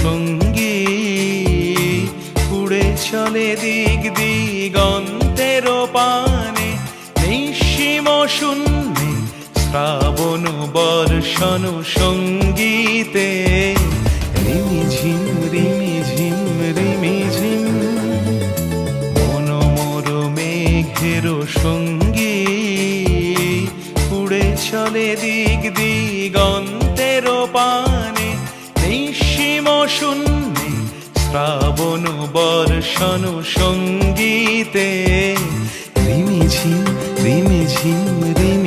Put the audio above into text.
সঙ্গী উড়ে চলে দিক দিগন্তের পানে, নিঃসীম শূন্যে শ্রাবণ বর্ষণ সঙ্গীতে রিমিঝিম রিমিঝিম রিমিঝিম মন মোর মেঘের সঙ্গী উড়ে চলে দিক দিগন্তের পানে, নিঃসীম শূন্যে শ্রাবণ বর্ষণ সঙ্গীতে রিমিঝিম রিমিঝিম রিমি